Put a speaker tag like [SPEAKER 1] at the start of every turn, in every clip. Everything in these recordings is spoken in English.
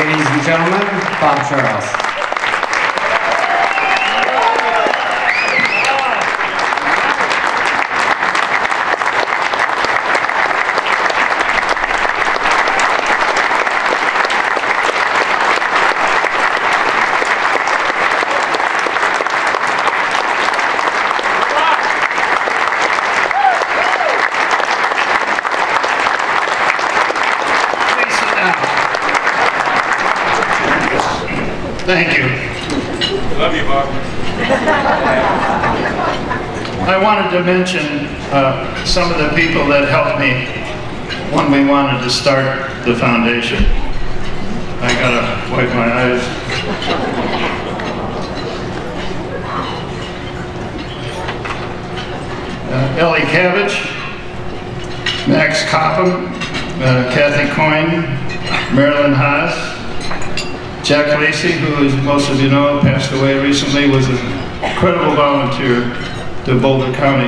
[SPEAKER 1] Ladies and gentlemen, Bob Charles.
[SPEAKER 2] Thank you.
[SPEAKER 3] Love you, Bob.
[SPEAKER 2] I wanted to mention some of the people that helped me when we wanted to start the foundation. I gotta wipe my eyes. Ellie Cabbage, Max Copham, Kathy Coyne, Marilyn Haas, Jack Lacey, who, as most of you know, passed away recently, was an incredible volunteer to Boulder County,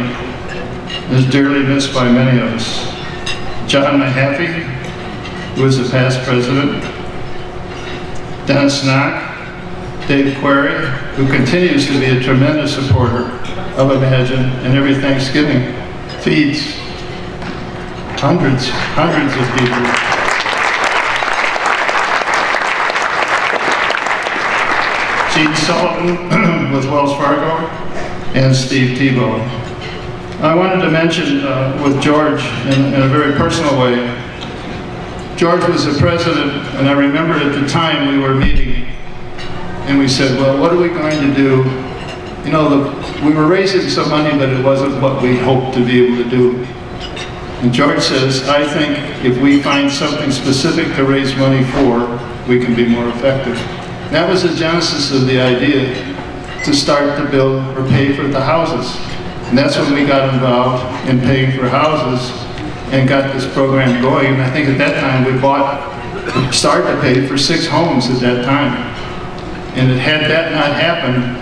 [SPEAKER 2] is dearly missed by many of us. John Mahaffey, who is the past president. Dennis Knock, Dave Query, who continues to be a tremendous supporter of Imagine, and every Thanksgiving feeds hundreds of people. Gene Sullivan with Wells Fargo, and Steve Tebow. I wanted to mention with George in a very personal way. George was the president, and I remember at the time we were meeting, and we said, well, what are we going to do? You know, we were raising some money, but it wasn't what we hoped to be able to do. And George says, I think if we find something specific to raise money for, we can be more effective. That was the genesis of the idea to start to build or pay for the houses. And that's when we got involved in paying for houses and got this program going. And I think at that time we started to pay for 6 homes at that time. And had that not happened,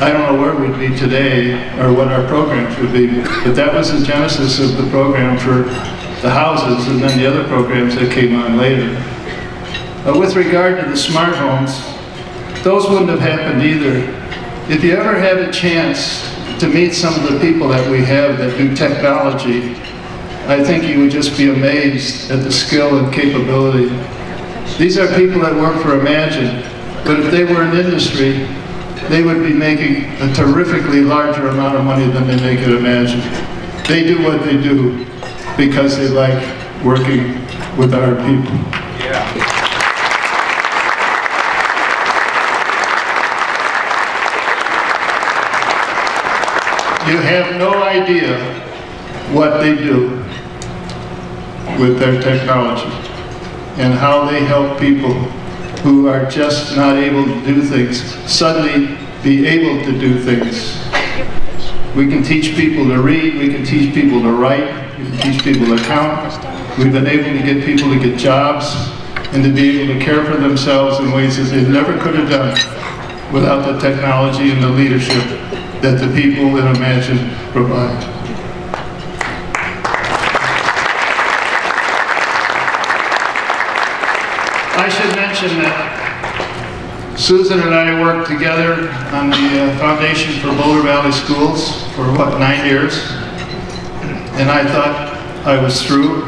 [SPEAKER 2] I don't know where we'd be today or what our programs would be. But that was the genesis of the program for the houses and then the other programs that came on later. With regard to the smart homes, those wouldn't have happened either. If you ever had a chance to meet some of the people that we have that do technology, I think you would just be amazed at the skill and capability. These are people that work for Imagine, but if they were in industry, they would be making a terrifically larger amount of money than they make at Imagine. They do what they do because they like working with our people.
[SPEAKER 3] Yeah.
[SPEAKER 2] You have no idea what they do with their technology and how they help people who are just not able to do things suddenly be able to do things. We can teach people to read, we can teach people to write, we can teach people to count. We've been able to get people to get jobs and to be able to care for themselves in ways that they never could have done without the technology and the leadership that the people in Imagine provide. I should mention that Susan and I worked together on the Foundation for Boulder Valley Schools for, what, 9 years? And I thought I was through.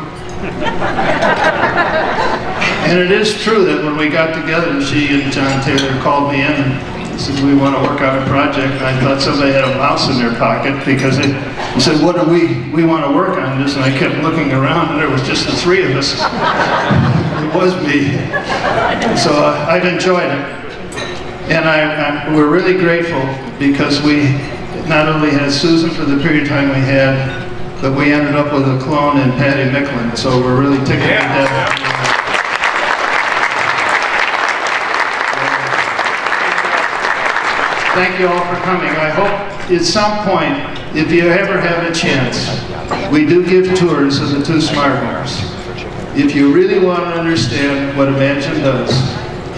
[SPEAKER 2] And it is true that when we got together, she and John Taylor called me in and said, we want to work on a project. I thought somebody had a mouse in their pocket because they said, what do we want to work on this? And I kept looking around and there was just the 3 of us. It was me. So I've enjoyed it. And we're really grateful because we not only had Susan for the period of time we had, but we ended up with a clone in Patty Micklin. So we're really tickled to death. Thank you all for coming. I hope at some point, if you ever have a chance, we do give tours of the 2 smart homes. If you really want to understand what Imagine does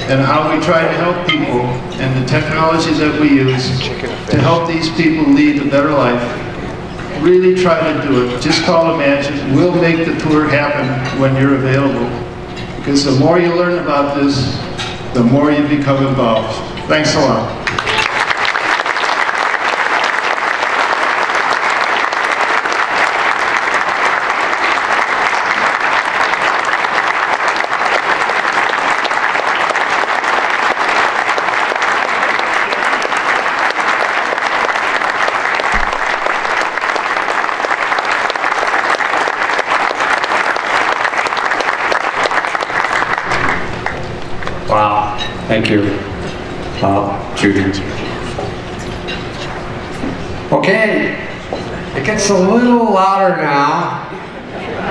[SPEAKER 2] and how we try to help people and the technology that we use to help these people lead a better life, really try to do it. Just call Imagine. We'll make the tour happen when you're available. because the more you learn about this, the more you become involved. Thanks a lot.
[SPEAKER 1] Wow, thank you, Judy. Okay, it gets a little louder now.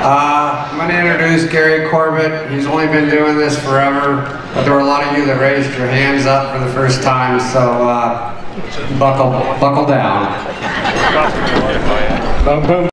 [SPEAKER 1] I'm going to introduce Gary Corbett. He's only been doing this forever, but there were a lot of you that raised your hands up for the first time, so buckle down.